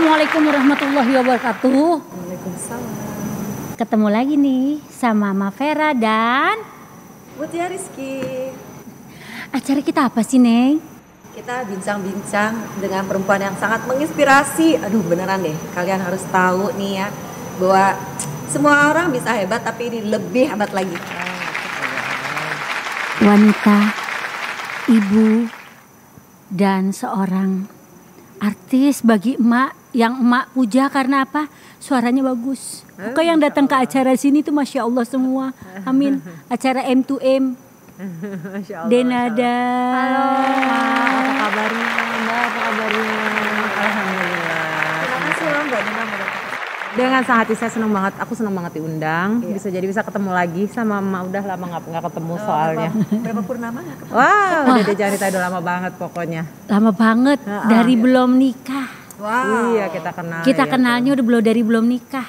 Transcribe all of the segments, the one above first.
Assalamualaikum warahmatullahi wabarakatuh. Waalaikumsalam. Ketemu lagi nih sama Mama Vera dan Mutia Rizky. acara kita apa sih, Neng? Kita bincang-bincang dengan perempuan yang sangat menginspirasi. Aduh beneran deh, kalian harus tahu nih ya bahwa semua orang bisa hebat tapi ini lebih hebat lagi. Wanita, ibu, dan seorang artis bagi emak yang emak puja karena apa? Suaranya bagus. Pokoknya yang datang ke acara sini tuh Masya Allah semua. Amin. Acara M2M. Masya Allah. Denada. Halo, apa kabarnya Mbak? Apa kabarnya? Alhamdulillah. Terima kasih loh Mbak Dina. Dengan sangat hati saya senang banget. Aku senang banget diundang. Iya. Bisa ketemu lagi sama Emak. Udah lama nggak ketemu soalnya. Berapa purnama nggak ketemu? Wah, udah deh cerita udah lama banget pokoknya. Lama banget dari belum nikah. Wow. Iya kita kenal. Kita ya, kenalnya udah dari belum nikah.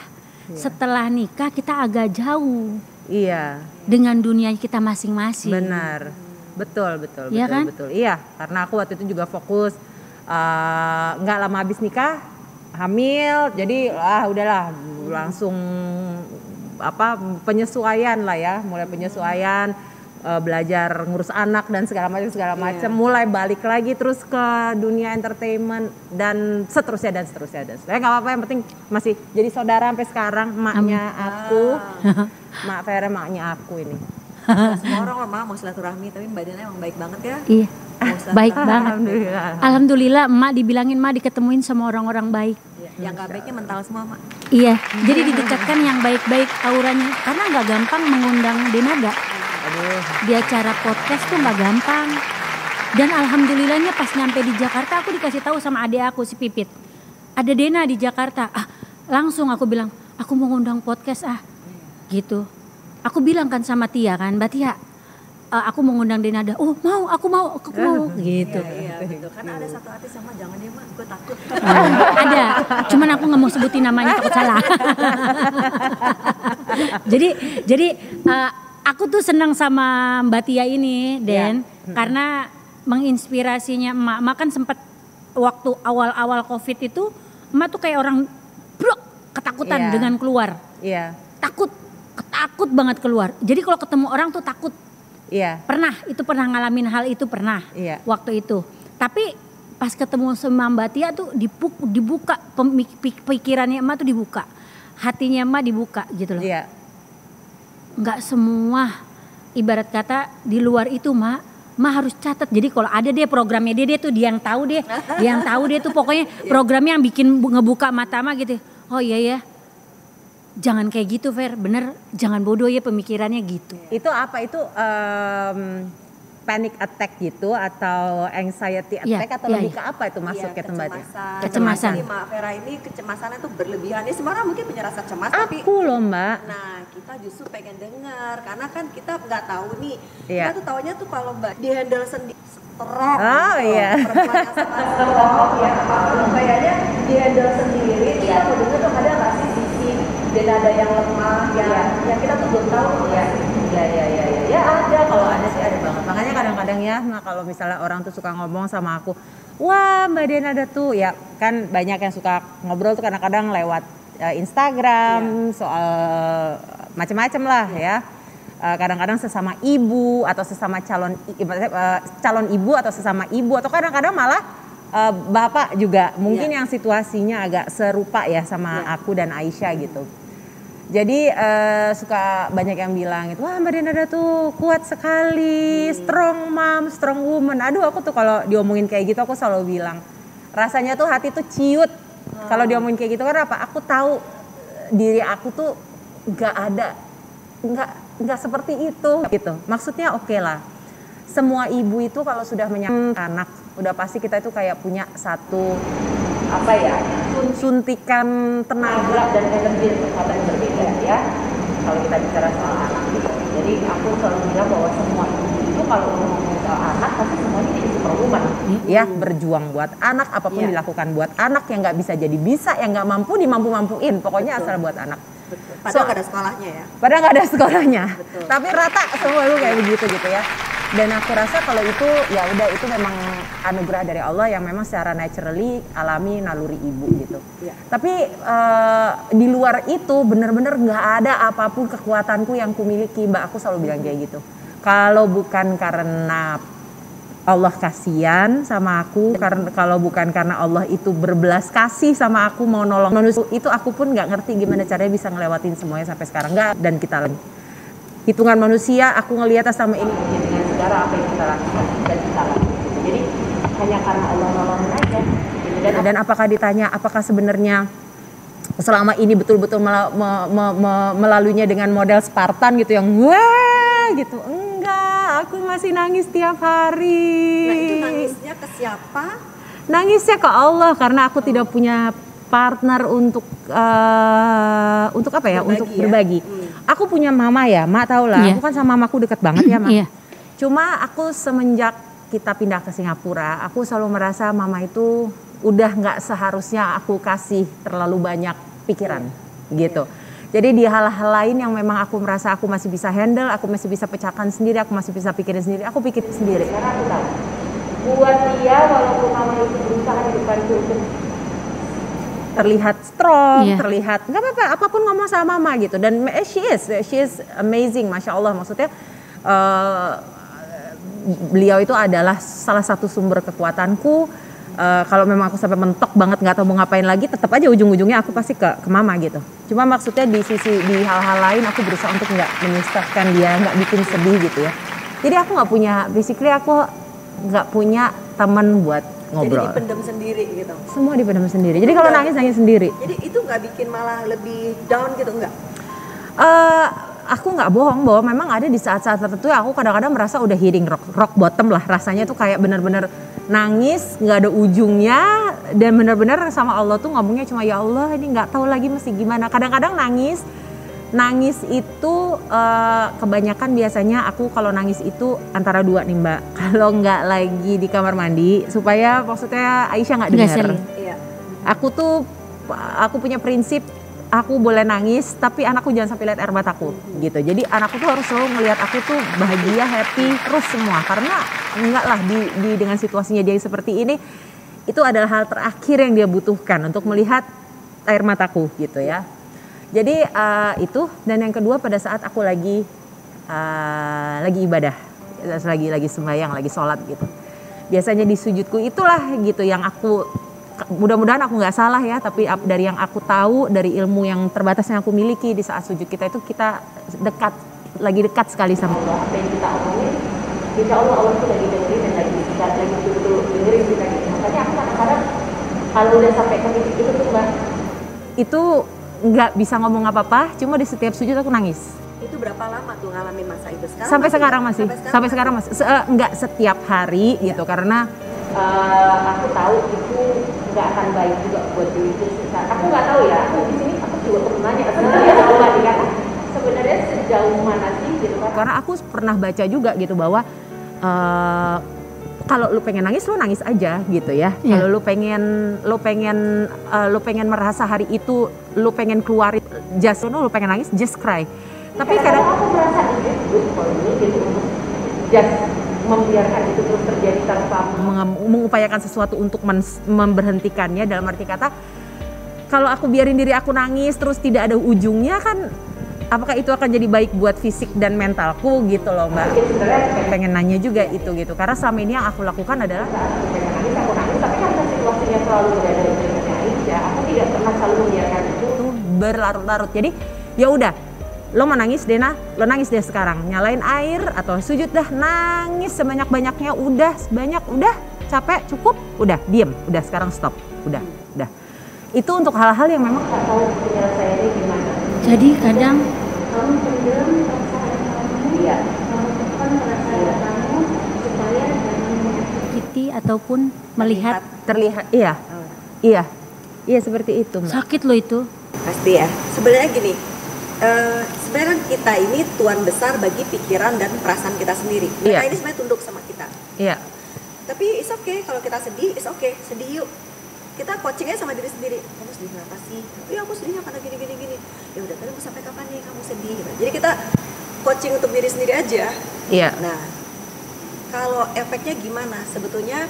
Setelah nikah kita agak jauh Iya, dengan dunia kita masing-masing. benar. Betul. Iya kan? Betul. Iya, karena aku waktu itu juga fokus nggak lama habis nikah, hamil. Jadi udahlah langsung penyesuaian lah ya, mulai penyesuaian. Belajar ngurus anak dan segala macam mulai balik lagi terus ke dunia entertainment dan seterusnya. Nggak apa-apa, yang penting masih jadi saudara sampai sekarang. Maknya aku Mak Vera, maknya aku ini. Semua orang mah mau silaturahmi tapi Mbak Dina emang baik banget ya. Iya. Mau silaturahmi. Baik banget. Alhamdulillah. Alhamdulillah emak dibilangin emak diketemuin sama orang-orang baik. Yang gak baiknya mental semua Mak. Iya, jadi didekatkan yang baik-baik auranya. Karena nggak gampang mengundang Denada. Di acara podcast tuh nggak gampang. Dan alhamdulillahnya pas nyampe di Jakarta aku dikasih tahu sama adik aku si Pipit. Ada Dena di Jakarta. Langsung aku bilang, aku mau ngundang podcast gitu. Aku bilang kan sama Tia kan, Mbak Tia, aku mau ngundang Denada. Oh mau, aku mau gitu. Iya betul. Karena ada satu artis sama jangan deh Mak, gue takut. Ada, cuman aku nggak mau sebutin namanya takut salah. jadi aku tuh senang sama Mbak Tia ini, Den, karena menginspirasinya emak. Emak kan sempat waktu awal-awal COVID itu, emak tuh kayak orang ketakutan dengan keluar. Iya. Takut banget keluar. Jadi kalau ketemu orang tuh takut. Iya. Pernah ngalamin hal itu Iya. waktu itu. Tapi pas ketemu sama Mbak Tia tuh dibuka pikirannya emak tuh dibuka. Hatinya emak dibuka gitu loh. Iya. Nggak semua ibarat kata di luar itu mak harus catat. Jadi kalau ada deh programnya dia tuh dia yang tahu deh tuh pokoknya programnya yang bikin ngebuka mata mak gitu. Oh iya ya, jangan kayak gitu Fer, bener, jangan bodoh ya pemikirannya gitu. Itu apa itu panic attack gitu atau anxiety attack atau lebih ke apa itu masuknya tempatnya? Kecemasan. Jadi Mbak Vera ini kecemasannya tuh berlebihan. Ya semua orang mungkin punya rasa cemas tapi Aku loh Mbak. nah kita justru pengen dengar karena kan kita nggak tahu nih. Iya. Kita tuh taunya tuh kalau Mbak di handle sendiri stroke. Oh iya. Perempuan yang sama stroke ya. Kayaknya di handle sendiri. Kita mau dengar tuh ada nggak sih sisi ada yang lemah yang kita tuh belum tahu ya. Ya ada, kalau ada sih ada banget. Makanya kadang-kadang ya, kalau misalnya orang tuh suka ngomong sama aku, wah Mbak Dena ada tuh, ya kan banyak yang suka ngobrol tuh kadang-kadang lewat Instagram soal macam-macam lah ya. Kadang-kadang sesama ibu atau sesama calon ibu atau sesama ibu atau kadang-kadang malah bapak juga mungkin yang situasinya agak serupa ya sama aku dan Aisyah gitu. Jadi suka banyak yang bilang itu, wah Mbak Denada tuh kuat sekali, strong mom, strong woman. Aduh aku tuh kalau diomongin kayak gitu aku selalu bilang, rasanya tuh hati tuh ciut. Kalau diomongin kayak gitu kan apa? Aku tahu diri aku tuh nggak seperti itu gitu. Maksudnya oke lah. Semua ibu itu kalau sudah menyayang anak, udah pasti kita itu kayak punya satu suntikan tenaga dan energi dan kekuatan yang berbeda ya. Kalau kita bicara soal anak gitu. Jadi aku selalu bilang bahwa semua ibu itu kalau ngomong soal anak pasti semuanya jadi superwoman. Ya berjuang buat anak, apapun dilakukan buat anak, yang nggak bisa jadi bisa, yang nggak mampu dimampu-mampuin. Pokoknya asal buat anak. Padahal nggak ada sekolahnya ya. Padahal nggak ada sekolahnya. Betul. Tapi rata semua itu kayak begitu gitu ya. Dan aku rasa kalau itu ya udah, itu memang anugerah dari Allah yang memang secara naturally alami naluri ibu gitu. Iya. Tapi di luar itu benar-benar nggak ada apapun kekuatanku yang kumiliki, Mbak. Aku selalu bilang kayak gitu. Kalau bukan karena Allah kasihan sama aku, karena kalau bukan karena Allah itu berbelas kasih sama aku mau nolong manusia, itu aku pun nggak ngerti gimana caranya bisa ngelewatin semuanya sampai sekarang. Nggak, dan kita lagi hitungan manusia, aku ngelihat sama ini dengan segala apa yang kita lakukan dan kita lakukan. Jadi hanya karena Allah nolongin aja. Dan apakah ditanya apakah sebenarnya selama ini betul-betul melaluinya dengan model Spartan gitu yang wah gitu? Enggak, aku masih nangis tiap hari. Nah itu nangisnya ke siapa? Nangisnya ke Allah karena aku tidak punya partner untuk apa ya? Untuk berbagi. Aku punya mama ya, Mak tau lah. Aku kan sama mamaku deket banget ya, Mak. Cuma aku semenjak kita pindah ke Singapura, aku selalu merasa mama itu udah nggak seharusnya aku kasih terlalu banyak pikiran gitu. Jadi di hal-hal lain yang memang aku merasa aku masih bisa handle, aku masih bisa pecahkan sendiri, aku masih bisa pikirin sendiri, aku pikir sendiri. Karena aku tahu, buat dia walaupun mama itu berusaha di depanku untuk terlihat strong, terlihat nggak apa-apa, apapun ngomong sama mama gitu. Dan she is amazing, masya Allah. Maksudnya beliau itu adalah salah satu sumber kekuatanku. Kalau memang aku sampai mentok banget nggak tahu mau ngapain lagi, tetap aja ujung-ujungnya aku pasti ke mama gitu. Cuma maksudnya di hal-hal lain aku berusaha untuk nggak menyusahkan dia, nggak bikin sedih gitu ya. Jadi aku nggak punya, basically aku nggak punya teman buat ngobrol. Jadi dipendam sendiri gitu. Semua dipendam sendiri. Jadi kalau nangis sendiri. Jadi itu nggak bikin malah lebih down gitu nggak? Aku nggak bohong bahwa memang ada di saat-saat tertentu aku kadang-kadang merasa udah hitting rock bottom lah, rasanya tuh kayak bener-bener nangis nggak ada ujungnya, dan bener-bener sama Allah tuh ngomongnya cuma ya Allah ini nggak tahu lagi mesti gimana. Kadang-kadang nangis itu kebanyakan biasanya aku kalau nangis itu antara dua nih Mbak. Kalau nggak lagi di kamar mandi supaya maksudnya Aisyah nggak dengar. Iya. Aku punya prinsip, aku boleh nangis tapi anakku jangan sampai lihat air mataku gitu. Jadi anakku tuh harus selalu ngelihat aku tuh bahagia, happy terus semua, karena enggak lah di dengan situasinya dia seperti ini, itu adalah hal terakhir yang dia butuhkan untuk melihat air mataku gitu ya. Jadi itu, dan yang kedua pada saat aku lagi ibadah, lagi sembahyang, lagi sholat gitu. Biasanya di sujudku itulah gitu yang aku, mudah-mudahan aku nggak salah ya, tapi dari yang aku tahu, dari ilmu yang terbatas yang aku miliki, di saat sujud kita itu kita lagi dekat sekali sama Allah. Apa yang kita omongin, insya Allah itu lagi dengerin dan lagi betul-betul dengerin kita gitu. Makanya aku kadang-kadang kalau udah sampai ke titik itu tuh Mbak, itu nggak bisa ngomong apa-apa, cuma di setiap sujud aku nangis. Itu berapa lama tuh ngalamin masa itu? Sampai sekarang masih. Nggak setiap hari gitu, karena aku tahu itu nggak akan baik juga buat diri itu. Aku nggak tahu ya, aku di sini aku juga perlu nanya karena sebenarnya sejauh mana sih gitu kan? Karena aku pernah baca juga gitu bahwa kalau lu pengen nangis aja gitu ya. Kalau lu pengen merasa hari itu lu pengen keluarin lu pengen nangis, just cry. Tapi kadang aku merasa ini good for me gitu untuk just membiarkan itu terus terjadi tanpa mengupayakan sesuatu untuk memberhentikannya. Dalam arti kata, kalau aku biarin diri aku nangis terus tidak ada ujungnya kan, apakah itu akan jadi baik buat fisik dan mentalku gitu loh Mbak. Pengen nanya juga itu gitu, karena selama ini yang aku lakukan adalah aku nangis, tapi karena situasinya selalu berada di dekatnya Aisyah, aku tidak pernah selalu membiarkan itu berlarut-larut. Jadi ya udah, lo mau nangis Dena, lo nangis deh sekarang, nyalain air atau sujud dah, nangis sebanyak-banyaknya, udah capek cukup, udah diem, udah sekarang stop, udah. Itu untuk hal-hal yang memang nggak tahu penyelesaiannya gimana. Jadi kadang kamu pendam perasaan kamu, kamu tekan perasaan kamu supaya jangan menyakiti ataupun melihat terlihat, iya seperti itu Mbak. Sakit loh itu. Pasti ya. Sebenarnya gini, sebenarnya kita ini tuan besar bagi pikiran dan perasaan kita sendiri. Mereka ini sebenarnya tunduk sama kita. Iya. Tapi it's okay kalau kita sedih, it's okay, sedih yuk. Kita coachingnya sama diri sendiri. Kamu sedih kenapa sih? Ya aku sedihnya karena gini. Ya udah, tapi mau sampai kapan nih kamu sedih? Jadi kita coaching untuk diri sendiri aja. Iya. Nah, kalau efeknya gimana? Sebetulnya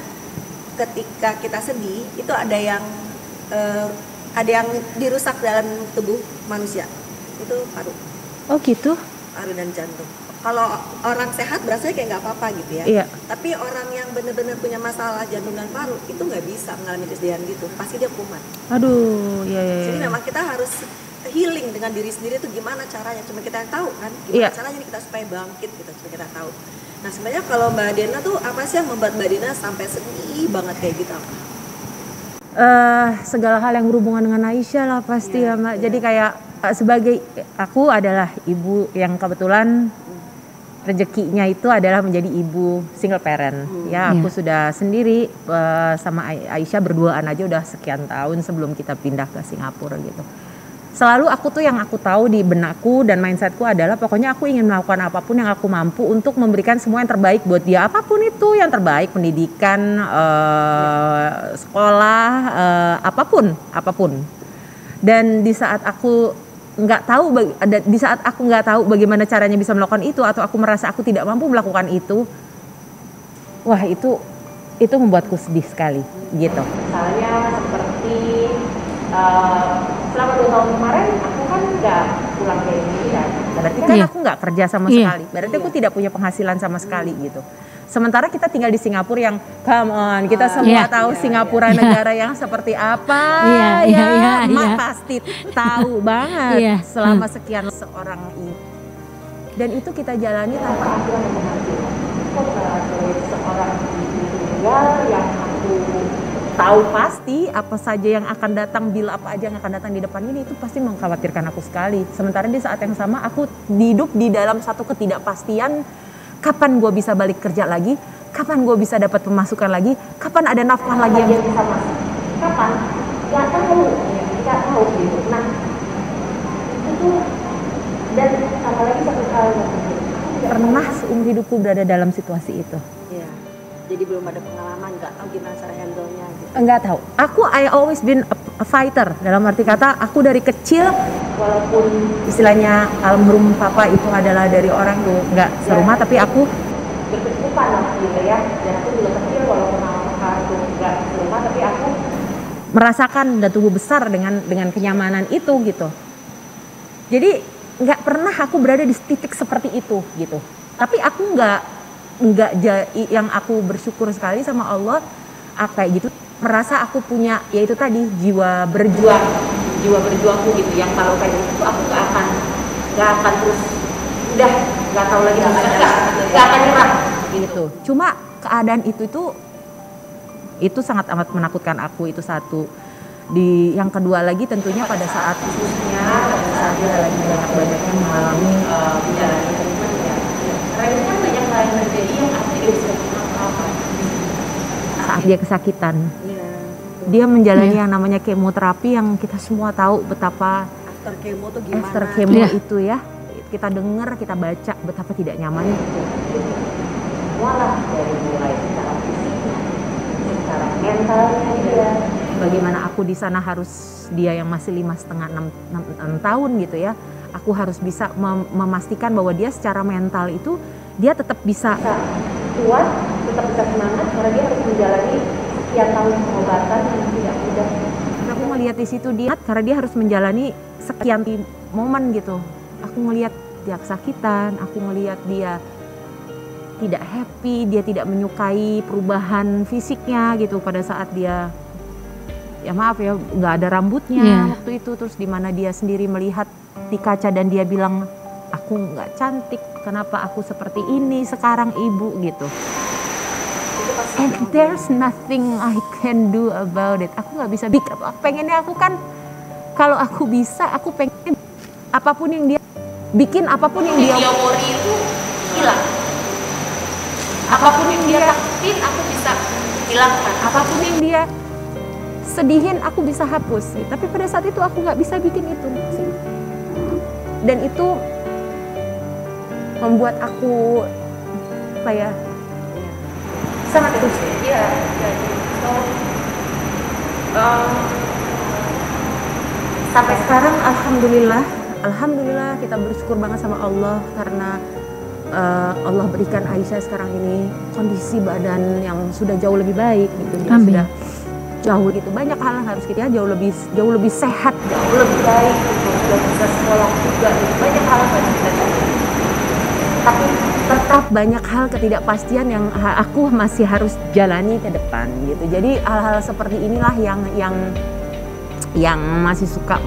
ketika kita sedih itu ada yang dirusak dalam tubuh manusia. Itu paru. Oh gitu? Paru dan jantung. Kalau orang sehat berasanya kayak nggak apa-apa gitu ya. Iya. Tapi orang yang benar-benar punya masalah jantung dan paru itu nggak bisa mengalami kesedihan gitu. Pasti dia kumat. Aduh, iya. Jadi memang kita harus healing dengan diri sendiri itu gimana caranya. Cuma kita yang tahu kan. Gimana caranya kita supaya bangkit gitu. Cuma kita tahu. Nah sebenarnya kalau Mbak Diana tuh apa sih yang membuat Mbak Diana sampai sedih banget kayak gitu apa? Segala hal yang berhubungan dengan Aisyah lah pasti ya Mbak. Jadi kayak sebagai aku adalah ibu yang kebetulan rezekinya itu adalah menjadi ibu single parent. Aku sudah sendiri sama Aisyah berduaan aja udah sekian tahun sebelum kita pindah ke Singapura gitu. Selalu aku tuh yang aku tahu di benakku dan mindsetku adalah pokoknya aku ingin melakukan apapun yang aku mampu untuk memberikan semua yang terbaik buat dia, apapun itu yang terbaik, pendidikan, sekolah, apapun. Dan di saat aku nggak tahu bagaimana caranya bisa melakukan itu, atau aku merasa aku tidak mampu melakukan itu, wah itu membuatku sedih sekali gitu. Misalnya seperti selama 2 tahun kemarin aku kan nggak pulang ke Indonesia, berarti kan aku nggak kerja sama sekali, berarti aku tidak punya penghasilan sama sekali gitu. Sementara kita tinggal di Singapura yang come on, kita semua tahu Singapura negara yang seperti apa, Mak pasti tahu banget selama sekian seorang ini. Dan itu kita jalani tanpa aturan yang mengatur. Seorang tunggal yang aku tahu pasti apa saja yang akan datang, bila apa aja yang akan datang di depan ini, itu pasti mengkhawatirkan aku sekali. Sementara di saat yang sama aku hidup di dalam satu ketidakpastian. Kapan gue bisa balik kerja lagi? Kapan gue bisa dapat pemasukan lagi? Kapan ada nafkah lagi yang bisa masuk? Kapan? Gak tahu gitu. Nah, itu dan apalagi satu hal pernah seumur hidupku berada dalam situasi itu. Iya. Jadi belum ada pengalaman, nggak tahu gimana cara handle-nya gitu. Enggak tahu. I always been a fighter. Dalam arti kata, aku dari kecil, walaupun istilahnya almarhum papa itu adalah dari orang tuh nggak serumah, tapi aku berkecukupan lah gitu ya. Dan aku juga kecil, walaupun papa itu nggak serumah, tapi aku merasakan dan tumbuh besar dengan kenyamanan itu gitu. Jadi nggak pernah aku berada di titik seperti itu gitu. Tapi aku nggak yang aku bersyukur sekali sama Allah kayak gitu, merasa aku punya yaitu tadi jiwa berjuangku gitu, yang kalau kayak gitu aku nggak akan terus udah nggak tahu lagi nggak akan nyerah gitu. Cuma keadaan itu sangat amat menakutkan aku, itu satu. Yang kedua lagi tentunya pada saat dia lagi banyak-banyaknya mengalami gejala tersebut ya. Karena itu kan banyak hal yang terjadi yang akhirnya bisa apa saat dia kesakitan. Dia menjalani yang namanya kemoterapi yang kita semua tahu betapa after kemo tuh gimana. After kemo itu ya, kita dengar, kita baca betapa tidak nyamannya. Walah dari mulai secara fisiknya, secara mentalnya dia. Bagaimana aku di sana harus, dia yang masih 5,5-6 tahun gitu ya, aku harus bisa memastikan bahwa dia secara mental itu dia tetap bisa kuat, tetap bisa semangat, karena dia harus menjalani sekian tahun pengobatan yang tidak mudah. Aku melihat di situ dia, karena dia harus menjalani sekian momen gitu. Aku melihat dia kesakitan, aku melihat dia tidak happy, dia tidak menyukai perubahan fisiknya gitu pada saat dia, ya maaf ya, nggak ada rambutnya waktu itu, terus dimana dia sendiri melihat di kaca dan dia bilang, aku nggak cantik, kenapa aku seperti ini sekarang ibu gitu. And there's nothing I can do about it. Aku nggak bisa pengennya aku kan, kalau aku bisa, aku pengen apapun yang dia bikin, apapun yang dia worry itu hilang. Apapun yang dia takutin aku bisa hilangkan. Apapun yang dia sedihin aku bisa hapus. Tapi pada saat itu aku nggak bisa bikin itu. Dan itu membuat aku sangat susah. Iya. Sampai sekarang alhamdulillah kita bersyukur banget sama Allah karena Allah berikan Aisyah sekarang ini kondisi badan yang sudah jauh lebih baik gitu. Dia Amin. sudah jauh gitu. Banyak hal yang harus kita jauh lebih sehat, jauh lebih baik gitu. Sudah bisa sekolah juga gitu. Banyak hal yang harus kita capai. Tapi tetap banyak hal ketidakpastian yang aku masih harus jalani ke depan gitu. Jadi hal-hal seperti inilah yang masih suka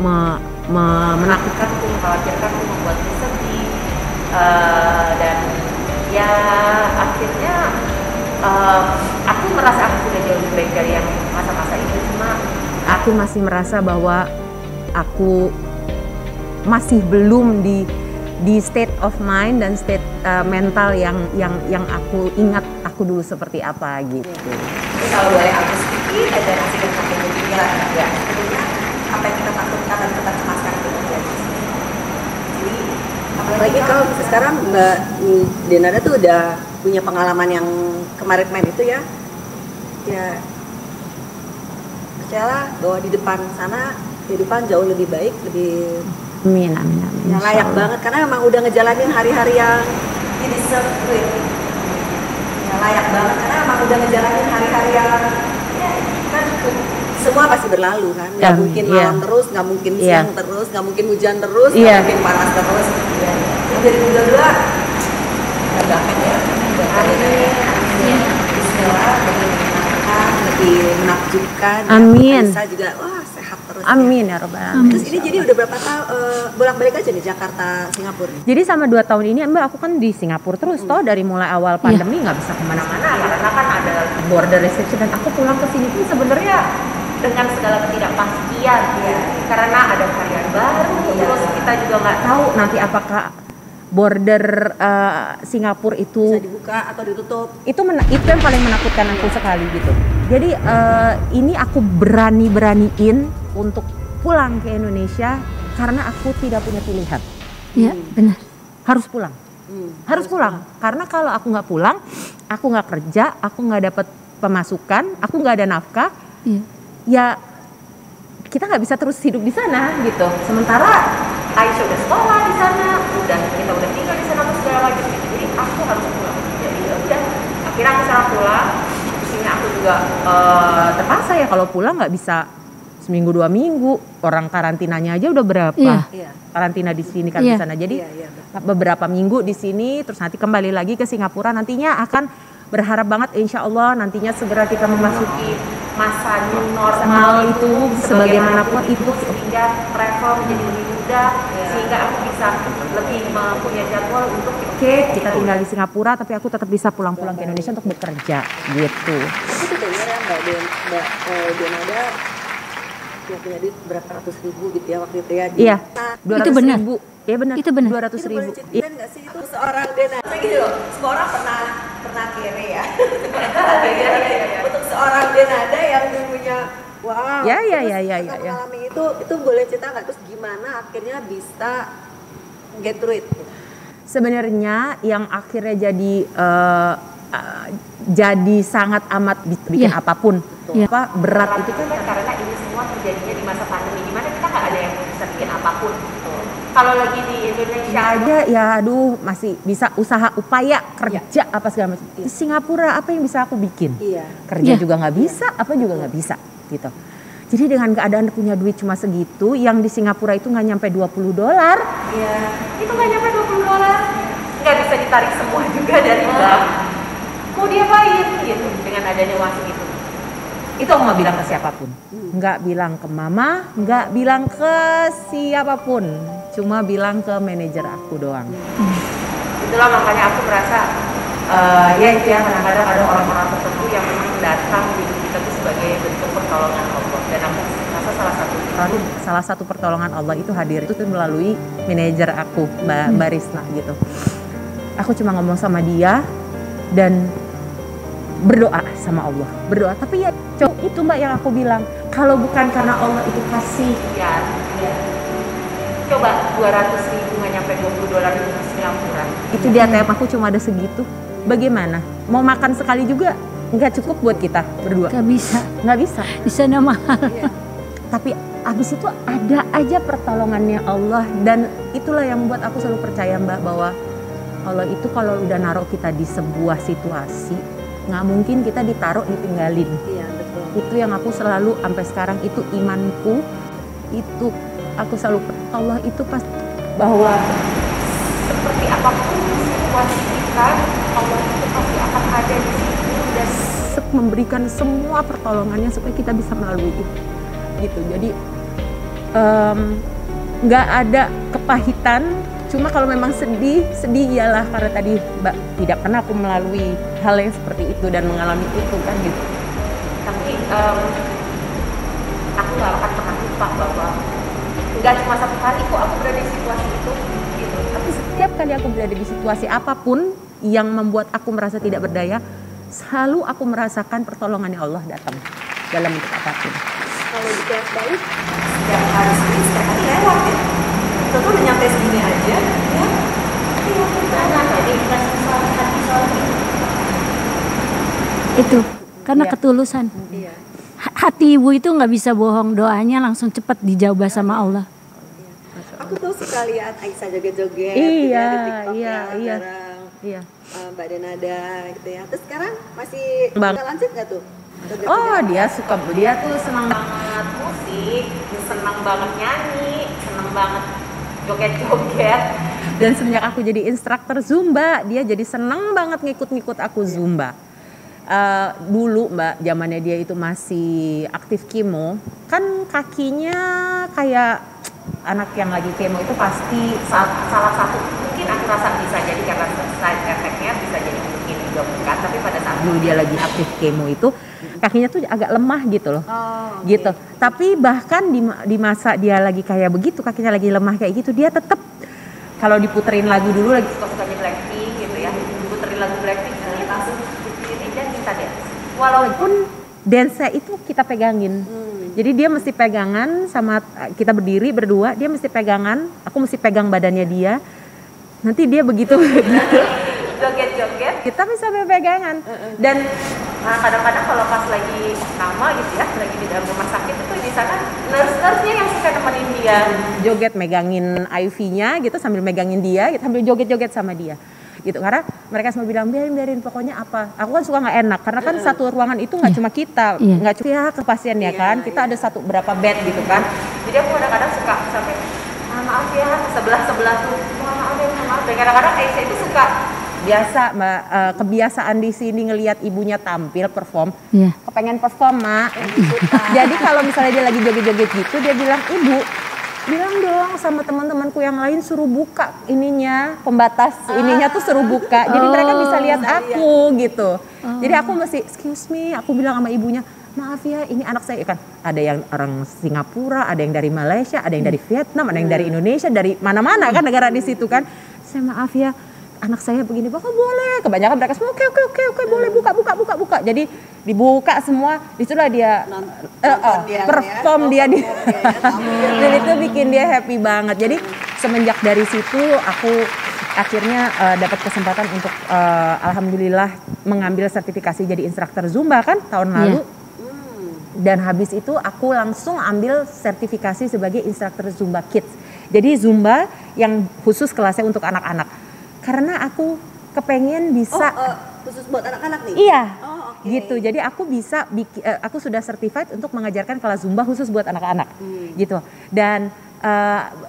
menakutkan, mengkhawatirkan, membuatku sedih. Dan ya akhirnya aku merasa aku sudah jauh lebih baik dari yang masa-masa itu, cuma aku masih merasa bahwa aku masih belum di state of mind dan state mental yang aku ingat aku dulu seperti apa gitu. Jadi kalau boleh aku sedikit aja ngasih ke kamu pikiran ya, sebenarnya apa yang kita takutkan dan kita cemaskan itu terjadi. Jadi apalagi kalau sekarang Mbak Denada tuh udah punya pengalaman yang kemarin itu ya percayalah bahwa di depan sana kehidupan jauh lebih baik, lebih Amin. yang layak banget karena memang udah ngejalanin hari-hari yang you deserve it. Yang layak banget karena memang udah ngejalanin hari-hari yang ya kan semua pasti berlalu kan, nggak mungkin malam terus, nggak mungkin siang terus, nggak mungkin hujan terus, nggak mungkin panas terus. Yang dari muda banget ya. Bismillah, lebih menakjubkan. Amin. Bisa juga wah sehat terus. Amin ya Rabbal Alamin. Terus ini jadi udah berapa tahun bolak-balik aja nih Jakarta Singapura? Jadi sama 2 tahun ini Mbak aku kan di Singapura terus toh dari mulai awal pandemi nggak bisa kemana-mana karena kan ada border restriction dan aku pulang ke sini pun sebenarnya dengan segala ketidakpastian karena ada varian baru terus kita juga nggak tahu nanti apakah border Singapura itu bisa dibuka atau ditutup. Itu yang paling menakutkan aku sekali gitu. Jadi ini aku beraniin untuk pulang ke Indonesia karena aku tidak punya pilihan. Iya, benar. Harus pulang. Harus pulang. Karena kalau aku nggak pulang, aku nggak kerja, aku nggak dapat pemasukan, aku nggak ada nafkah. Iya. Ya kita nggak bisa terus hidup di sana gitu. Sementara Aisyah udah sekolah di sana, kita udah tinggal di sana segala macam. Jadi aku harus pulang. Jadi udah akhirnya aku sana pulang. Di sini aku juga terpaksa ya kalau pulang nggak bisa seminggu 2 minggu. Orang karantinanya aja udah berapa? Iya. Karantina di sini kan di sana. Jadi beberapa minggu di sini, terus nanti kembali lagi ke Singapura. Nantinya akan berharap banget insya Allah nantinya segera kita memasuki masa new normal itu sebagaimanapun itu sehingga travel menjadi lebih mudah sehingga aku bisa lebih mempunyai jadwal untuk kita tinggal di Singapura tapi aku tetap bisa pulang-pulang ke Indonesia untuk bekerja gitu. Aku tuh dengar ya Mbak Denada yang punya duit berapa ratus ribu gitu ya waktu itu ya. Iya. 200 ribu. Iya benar. Itu benar. 200 ribu. Iya nggak sih itu seorang Denada gitu loh. Semua orang pernah kere ya. Untuk seorang Denada yang dulunya wow. Ya. Mengalami itu boleh cerita nggak terus gimana akhirnya bisa get through it? Sebenarnya yang akhirnya jadi sangat amat bikin apapun apa berat itu kan karena ini semua terjadinya di masa pandemi di mana kita nggak ada yang bisa bikin apapun. Kalau lagi di Indonesia aja ya aduh masih bisa usaha upaya kerja apa segala macam. Di Singapura apa yang bisa aku bikin? Kerja juga nggak bisa, apa juga nggak bisa gitu. Jadi dengan keadaan punya duit cuma segitu, yang di Singapura itu nggak nyampe $20. Iya. Itu nggak nyampe $20. Nggak bisa ditarik semua juga dari bank. Mau diapain gitu dengan adanya uang segitu. Itu aku nggak bilang ke siapapun. Nggak bilang ke mama, nggak bilang ke siapapun. Cuma bilang ke manajer aku doang. Itulah makanya aku merasa kadang-kadang ada orang-orang tertentu yang memang datang di hidup kita itu sebagai bentuk pertolongan Allah. Dan aku merasa salah satu pertolongan Allah itu hadir itu melalui manajer aku, Mbak Risna gitu. Aku cuma ngomong sama dia dan berdoa sama Allah, berdoa. Tapi ya itu Mbak yang aku bilang, kalau bukan karena Allah itu kasih coba 200 ribu nggak nyampe $20 itu di Singapura. Itu di ATM aku cuma ada segitu. Bagaimana? Mau makan sekali juga nggak cukup buat kita berdua. Nggak bisa. Di sana mahal. Tapi abis itu ada aja pertolongannya Allah dan itulah yang membuat aku selalu percaya Mbak bahwa Allah itu kalau udah naruh kita di sebuah situasi, nggak mungkin kita ditaruh ditinggalin. Iya, betul. Itu yang aku selalu sampai sekarang, itu imanku, itu aku selalu, Allah itu pas bahwa seperti apapun situasi kita, Allah itu pasti akan ada di situ dan memberikan semua pertolongannya supaya kita bisa melalui itu. Gitu. Jadi nggak ada kepahitan. Cuma kalau memang sedih iyalah karena tadi Mbak tidak pernah aku melalui hal yang seperti itu dan mengalami itu kan gitu. Tapi aku nggak akan pernah lupa bahwa nggak cuma satu kali kok aku berada di situasi itu gitu. Tapi setiap kali aku berada di situasi apapun yang membuat aku merasa tidak berdaya, selalu aku merasakan pertolongannya Allah datang dalam bentuk apapun. Kalau di tiap balik setiap hari lewat ya. Itu tuh udah nyampe segini aja ya. Iya, kita jadi kasih hati sorry. Itu karena ketulusan. Iya. Hati ibu itu nggak bisa bohong, doanya langsung cepat dijawab sama Allah. Aku tuh suka lihat Aisyah joget-joget Iya, gitu ya, di TikTok iya, ya, iya. bareng Iya. Mbak Denada gitu ya. Terus sekarang masih Bang. lanjut nggak tuh? Joget-joget? Oh, dia tuh senang banget musik, senang banget nyanyi, senang banget joget-joget. Dan semenjak aku jadi instruktur Zumba, dia jadi senang banget ngikut-ngikut aku Zumba. Dulu Mbak, zamannya dia itu masih aktif kemo, kan kakinya kayak anak yang lagi kemo itu pasti salah satu mungkin aku rasa bisa jadi karena side effect-nya bisa jadi mungkin juga bukan, tapi pada saat dulu dia lagi aktif kemo itu kakinya tuh agak lemah gitu loh. Oh, okay. Gitu. Tapi bahkan di masa dia lagi kayak begitu, kakinya lagi lemah kayak gitu, dia tetap kalau diputerin lagu dulu lagi suka-sukanya Blackpink gitu ya, diputerin lagu Blackpink langsung berdiri dan minta dance. Walaupun dance-nya itu kita pegangin. Jadi dia mesti pegangan sama kita berdiri berdua, dia mesti pegangan, aku mesti pegang badannya dia. Nanti dia begitu joget-joget, kita bisa pegangan. Dan kadang-kadang kalau pas lagi nama gitu ya, lagi di dalam rumah sakit itu di sana nurse-nya yang suka nemenin dia joget, megangin IV-nya gitu sambil megangin dia, gitu, sambil joget-joget sama dia. Gitu, karena mereka semua bilang biarin pokoknya apa. Aku kan suka nggak enak karena kan satu ruangan itu nggak cuma kita, nggak cuma ya ke pasiennya kan, kita ada satu berapa bed gitu kan. Jadi aku kadang-kadang suka sampai maaf ya sebelah tuh maaf. Dan kadang-kadang Aisyah itu suka biasa Mbak, kebiasaan di sini ngelihat ibunya tampil perform, kepengen perform Mak. Jadi kalau misalnya dia lagi joget-joget gitu, dia bilang ibu bilang dong sama teman-temanku yang lain suruh buka ininya, pembatas ininya tuh suruh buka. Jadi mereka bisa lihat aku gitu. Jadi aku mesti excuse me, aku bilang sama ibunya, maaf ya ini anak saya kan. Ada yang orang Singapura, ada yang dari Malaysia, ada yang dari Vietnam, ada yang dari Indonesia, dari mana-mana kan negara di situ kan. Saya maaf ya anak saya begini, Bapak boleh. Kebanyakan mereka semua oke boleh buka. Jadi dibuka semua, disitulah dia perform dia dan itu bikin dia happy banget. Jadi semenjak dari situ aku akhirnya dapat kesempatan untuk alhamdulillah mengambil sertifikasi jadi instruktur Zumba kan tahun lalu. Dan habis itu aku langsung ambil sertifikasi sebagai instruktur Zumba Kids. Jadi Zumba yang khusus kelasnya untuk anak-anak. Karena aku kepengen bisa khusus buat anak-anak nih? Iya. Okay. Gitu. Jadi aku bisa aku sudah certified untuk mengajarkan kelas Zumba khusus buat anak-anak. Gitu. Dan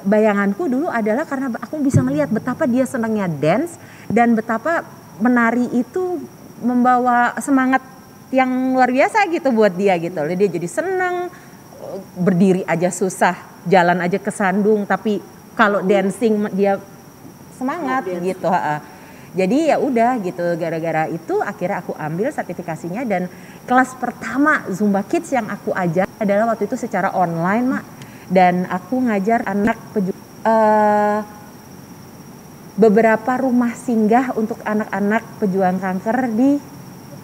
bayanganku dulu adalah karena aku bisa ngelihat betapa dia senangnya dance dan betapa menari itu membawa semangat yang luar biasa gitu buat dia gitu. Dia jadi senang, berdiri aja susah, jalan aja kesandung, tapi kalau dancing dia semangat gitu. Jadi ya udah gitu, gara-gara itu akhirnya aku ambil sertifikasinya dan kelas pertama Zumba Kids yang aku ajar adalah waktu itu secara online Mak. Dan aku ngajar anak beberapa rumah singgah untuk anak-anak pejuang kanker di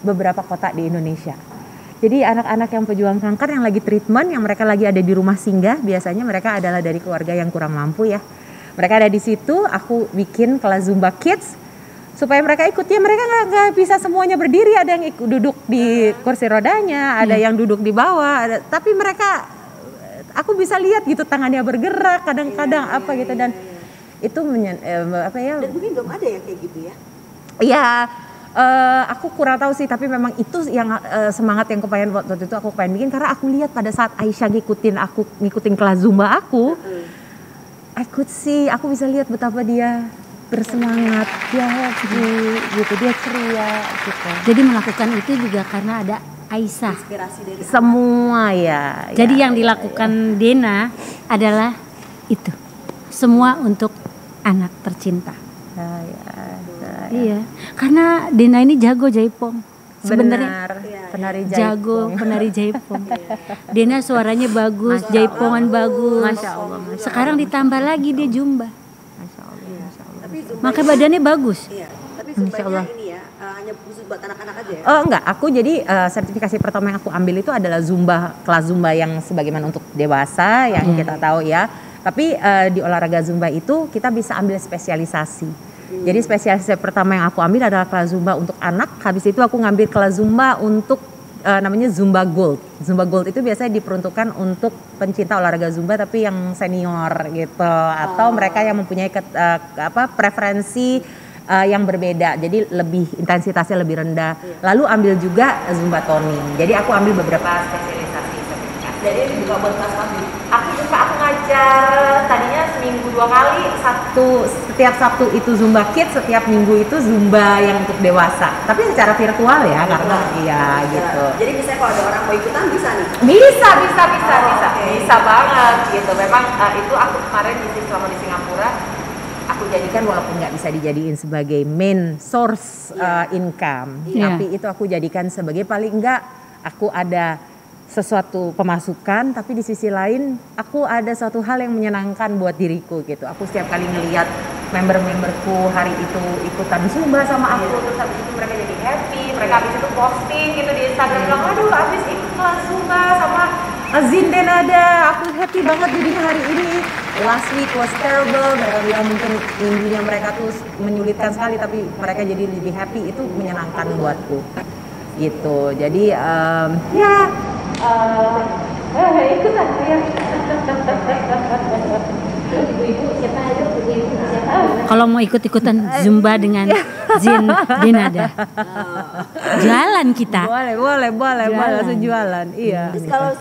beberapa kota di Indonesia. Jadi anak-anak yang pejuang kanker yang lagi treatment, yang mereka lagi ada di rumah singgah, biasanya mereka adalah dari keluarga yang kurang mampu ya. Mereka ada di situ, aku bikin kelas Zumba Kids supaya mereka ikut. Ya mereka nggak bisa semuanya berdiri, ada yang duduk di kursi rodanya, ada yang duduk di bawah, tapi mereka, aku bisa lihat gitu tangannya bergerak kadang-kadang apa gitu. Dan itu apa ya? Dan mungkin belum ada yang kayak gitu ya? Iya, aku kurang tahu sih, tapi memang itu yang semangat yang kepengen waktu itu aku pengen bikin, karena aku lihat pada saat Aisyah ngikutin kelas Zumba aku, aku bisa lihat betapa dia bersemangat, dia happy gitu, dia ceria gitu. Jadi melakukan itu juga karena ada Aisyah. Inspirasi dari Semua ya. Jadi yang dilakukan Dena adalah itu. Semua untuk anak tercinta. Iya, karena Dena ini jago jaipong. Sebenarnya penari jago penari jaipong. Dena suaranya bagus, jaipongan bagus. Masya Allah. Sekarang ditambah lagi dia zumba. Masya Allah. Tapi Maka badannya bagus. Iya, tapi zumbanya ini ya hanya khusus buat anak-anak aja ya? Enggak, aku jadi sertifikasi pertama yang aku ambil itu adalah kelas Zumba yang sebagaimana untuk dewasa yang kita tahu ya. Tapi di olahraga Zumba itu kita bisa ambil spesialisasi. Jadi spesialisasi pertama yang aku ambil adalah kelas Zumba untuk anak. Habis itu aku ngambil kelas Zumba untuk namanya Zumba Gold. Zumba Gold itu biasanya diperuntukkan untuk pencinta olahraga Zumba tapi yang senior gitu, atau mereka yang mempunyai preferensi yang berbeda, jadi lebih intensitasnya lebih rendah. Lalu ambil juga Zumba Toning. Jadi aku ambil beberapa spesialisasi. Jadi ini juga buat kelas pagi. Aku ngajar tadinya seminggu 2 kali, setiap Sabtu itu Zumba Kids, setiap Minggu itu Zumba yang untuk dewasa. Tapi secara virtual ya, karena gitu. Jadi misalnya kalau ada orang mau ikutan bisa nih? Bisa banget gitu. Memang itu aku kemarin selama di Singapura, aku jadikan walaupun nggak bisa dijadiin sebagai main source income, tapi itu aku jadikan sebagai paling enggak aku ada sesuatu pemasukan, tapi di sisi lain aku ada suatu hal yang menyenangkan buat diriku gitu. Aku setiap kali ngelihat member-memberku hari itu ikutan Zumba sama aku, terus habis itu mereka jadi happy, mereka habis itu posting gitu di Instagram bilang, aduh habis ikut kelas Zumba sama Azin Denada, aku happy banget jadinya hari ini. Last week was terrible, mereka bilang mungkin minggunya mereka tuh menyulitkan sekali, tapi mereka jadi lebih happy, itu menyenangkan buatku gitu. Jadi ikutan ya. Kalau mau ikut-ikutan Zumba dengan Zin Denada, jalan kita. Boleh langsung jualan. Iya. Terus kalau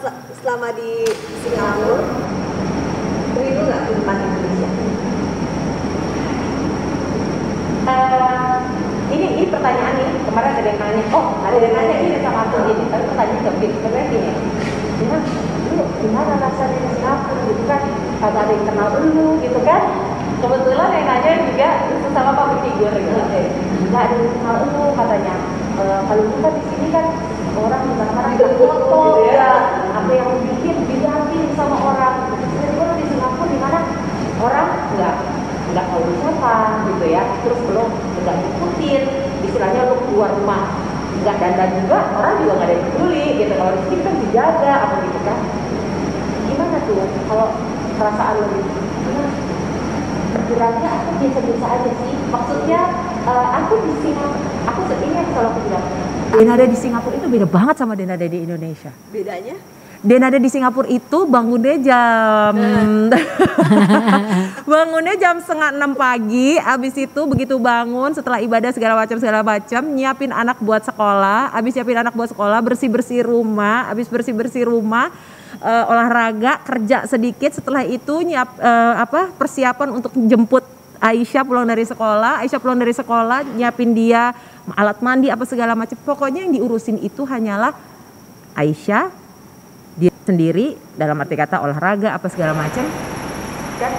selama di Singapura, rindu nggak kehidupan Indonesia? Ini pertanyaan nih, kemarin ada yang nanya, ada yang nanya ini sama aku gini, tapi pertanyaan sebenarnya gini, gimana rasanya di Singapura gitu kan, kagak ada yang kenal dulu gitu kan, kebetulan yang nanya juga itu sama public figure gitu, nggak ada yang kenal dulu katanya, kalau kita di sini kan orang kadang-kadang foto ya, apa yang bikin dilihatin sama orang, terus di Singapura di mana orang nggak tahu siapa gitu ya, terus belum nggak ngikutin, istilahnya lu keluar rumah nggak dandan juga, orang juga nggak ada yang peduli gitu. Kalau di sini kan dijaga apa gitu kan, gimana tuh kalau perasaan lo gitu? Bergeraknya aku biasa-biasa aja sih, maksudnya aku di Singapura, aku ini yang selalu aku bilang, Denada di Singapura itu beda banget sama Denada di Indonesia. Bedanya? Denada di Singapura itu bangunnya jam 5:30 pagi. Abis itu begitu bangun setelah ibadah segala macam nyiapin anak buat sekolah. Abis nyiapin anak buat sekolah, bersih rumah. Abis bersih rumah, olahraga, kerja sedikit. Setelah itu persiapan untuk jemput Aisyah pulang dari sekolah. Nyiapin dia alat mandi apa segala macam. Pokoknya yang diurusin itu hanyalah Aisyah, dia sendiri, dalam arti kata olahraga apa segala macam, dan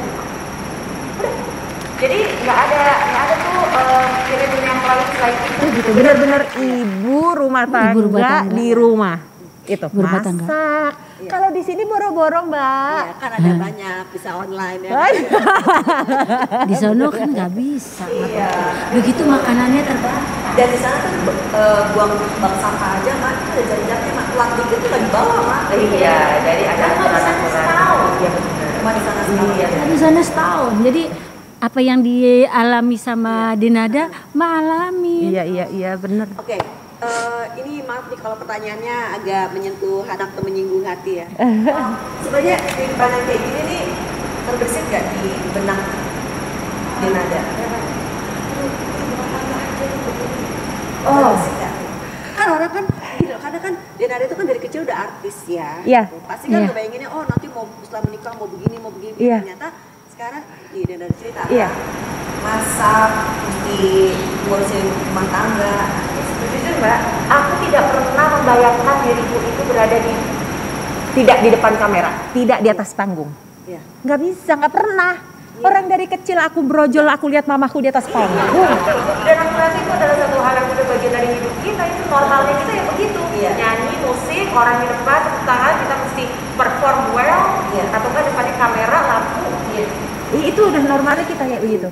jadi nggak ada tuh kirimin yang lain selain itu gitu. Benar-benar ibu rumah tangga di rumah itu masak. Iya. Kalau di sini boro-boro Mbak. Iya, kan ada banyak bisa online ya. Di sono kan nggak bisa. Iya. Begitu makanannya terbatas. Dan di sana kan buang sampah aja Mak, ada jam-jamnya Mak, keluar dikit tuh nggak dibawa Mak. Iya, jadi ada aturan-aturan. Iya benar. Cuma di sana setahun. Iya. Di sana setahun. Jadi apa yang dialami sama Denada, Mak alami. Iya benar. Oke. Ini maaf nih kalau pertanyaannya agak menyentuh anak atau menyinggung hati ya. Sebenarnya kehidupan yang kayak gini nih terbersit gak di benak Denada. Oh. Kan orang kan, karena kan Denada itu kan dari kecil udah artis ya. Iya. Gitu. Pasti kan Iya. ngebayanginnya, oh nanti mau setelah menikah mau begini. Iya. Ternyata sekarang di Denada cerita. Iya. Masak, mesti ngurusin rumah tangga. Jujur Mbak, aku tidak pernah membayangkan diriku itu berada tidak di depan kamera, tidak di atas panggung. Iya. Nggak bisa, nggak pernah. Orang dari kecil aku brojol, aku lihat mamaku di atas panggung. Dan aku rasa itu adalah satu hal yang udah bagian dari hidup kita, itu normalnya kita ya begitu. Iya. Nyanyi, musik, orang di depan, tepuk tangan, kita mesti perform well, atau kan depannya kamera, lampu. Itu udah normalnya kita kayak begitu.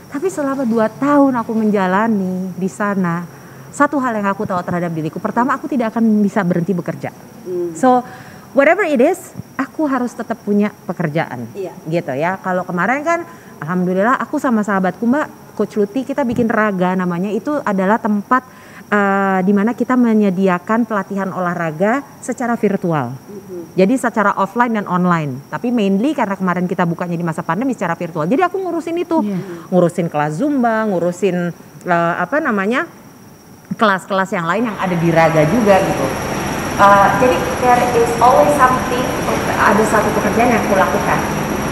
Tapi selama 2 tahun aku menjalani di sana, satu hal yang aku tahu terhadap diriku, pertama aku tidak akan bisa berhenti bekerja. So whatever it is, aku harus tetap punya pekerjaan. Iya. Gitu ya. Kalau kemarin kan alhamdulillah aku sama sahabatku Mbak, Coach Luti, kita bikin Raga namanya. Itu adalah tempat di mana kita menyediakan pelatihan olahraga secara virtual. Jadi secara offline dan online. Tapi mainly karena kemarin kita bukanya di masa pandemi secara virtual. Jadi aku ngurusin itu. Ngurusin kelas Zumba, ngurusin kelas-kelas yang lain yang ada di Raga juga gitu. Jadi there is always something, ada satu pekerjaan yang aku lakukan.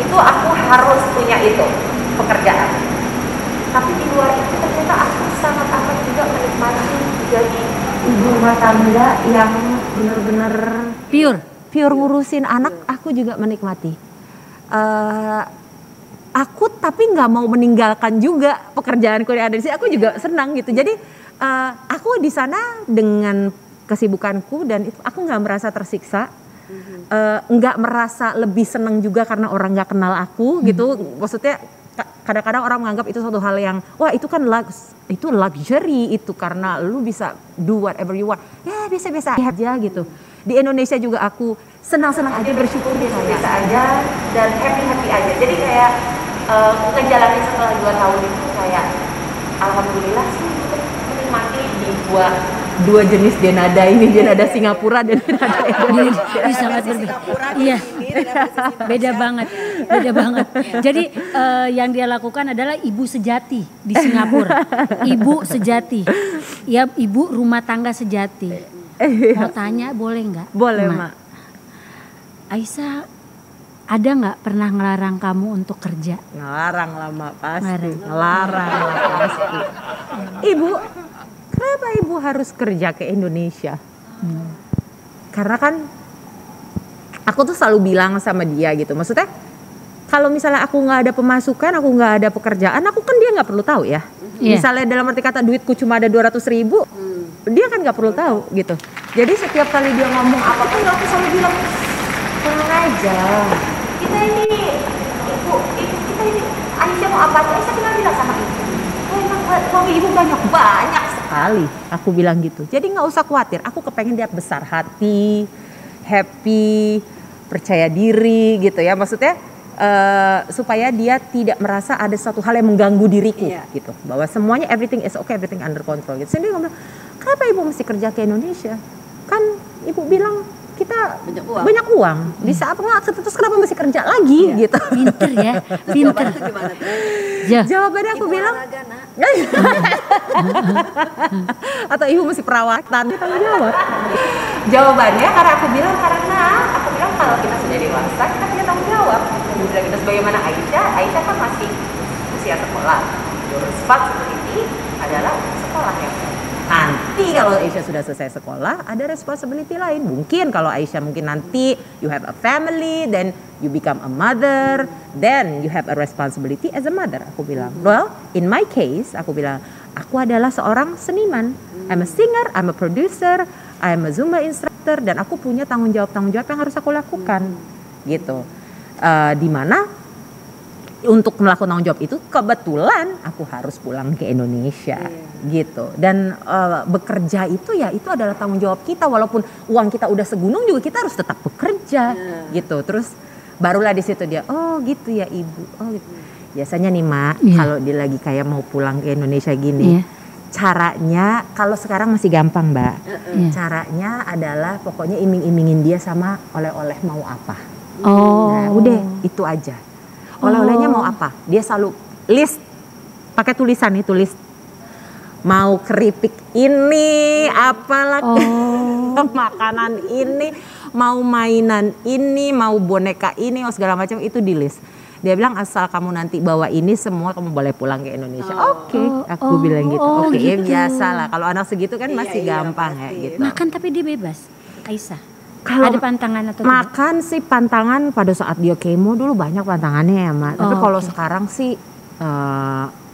Itu aku harus punya itu, pekerjaan. Tapi di luar itu ternyata aku sangat amat juga menikmati jadi ibu rumah tangga yang benar-benar pure ngurusin anak. Aku juga menikmati. Aku tapi nggak mau meninggalkan juga pekerjaanku yang ada di sini. Aku juga senang gitu. Jadi aku di sana dengan kesibukanku dan itu aku nggak merasa tersiksa, nggak merasa lebih senang juga karena orang nggak kenal aku gitu. Maksudnya kadang-kadang orang menganggap itu suatu hal yang wah itu kan itu luxury itu karena lu bisa do whatever you want. Ya biasa-biasa aja gitu. Di Indonesia juga aku senang-senang aja, bersyukur biasa aja dan happy aja. Jadi kayak ngejalanin setelah 2 tahun itu kayak alhamdulillah sih menikmati di dua jenis Denada ini, Denada Singapura dan Denada Indonesia. Ini sangat berbeda. Iya, beda banget. Jadi yang dia lakukan adalah ibu sejati di Singapura. Ibu sejati, ya ibu rumah tangga sejati. Mau tanya boleh nggak? Boleh Mak. Aisyah, ada nggak pernah ngelarang kamu untuk kerja? Ngelarang lah Mak, pasti. Ngelarang lah pasti. Ibu, kenapa ibu harus kerja ke Indonesia? Karena kan aku tuh selalu bilang sama dia gitu. Maksudnya kalau misalnya aku nggak ada pemasukan, aku nggak ada pekerjaan, aku kan dia nggak perlu tahu ya. Misalnya dalam arti kata duitku cuma ada 200.000, dia kan nggak perlu tahu gitu. Jadi setiap kali dia ngomong apapun, aku selalu bilang tenang aja. Kita ini ibu kita ini Aisyah mau apa aja, Aisyah bilang sama ibu. Uang ibu banyak sekali, aku bilang gitu. Jadi nggak usah khawatir. Aku kepengen dia besar hati, happy, percaya diri gitu ya. Maksudnya supaya dia tidak merasa ada satu hal yang mengganggu diriku gitu. Bahwa semuanya everything is okay, everything under control gitu. Jadi dia ngomong, kenapa ibu mesti kerja ke Indonesia? Kan ibu bilang kita banyak uang. Bisa apa nggak? Terus kenapa mesti kerja lagi gitu? Pinter ya, pinter. Jawabannya aku bilang, atau ibu mesti perawatan, dia tanggung jawab. Jawabannya karena aku bilang kalau kita sudah dewasa kita punya tanggung jawab. Kita sebagaimana Aisyah kan masih usia sekolah. Your responsibility adalah sekolah ya. Nanti kalau Aisyah sudah selesai sekolah, ada responsibility lain. Mungkin kalau Aisyah mungkin nanti you have a family, then you become a mother, then you have a responsibility as a mother. Aku bilang, well, in my case, aku bilang, aku adalah seorang seniman. I'm a singer, I'm a producer, I'm a Zumba instructor, dan aku punya tanggung jawab yang harus aku lakukan, gitu. Dimana untuk melakukan tanggung jawab itu kebetulan aku harus pulang ke Indonesia gitu. Dan bekerja itu ya itu adalah tanggung jawab kita, walaupun uang kita udah segunung juga kita harus tetap bekerja gitu. Terus barulah di situ dia, oh gitu ya ibu, oh gitu. Biasanya nih Mak, kalau dia lagi kayak mau pulang ke Indonesia gini, caranya kalau sekarang masih gampang Mbak. Caranya adalah pokoknya iming-imingin dia sama oleh-oleh mau apa. Nah, udah itu aja. Oleh-olehnya mau apa? Dia selalu list pakai tulisan nih, tulis mau keripik ini, apalah makanan ini, mau mainan ini, mau boneka ini, segala macam itu di list. Dia bilang asal kamu nanti bawa ini semua kamu boleh pulang ke Indonesia. Oke, aku bilang gitu. Oke, gitu. Ya biasa lah. Kalau anak segitu kan masih gampang ya gitu. Makan tapi dia bebas, Aisyah. Kalau ada pantangan atau makan tidak? Sih pantangan pada saat dia kemo dulu banyak pantangannya ya Mak. Tapi kalau sekarang sih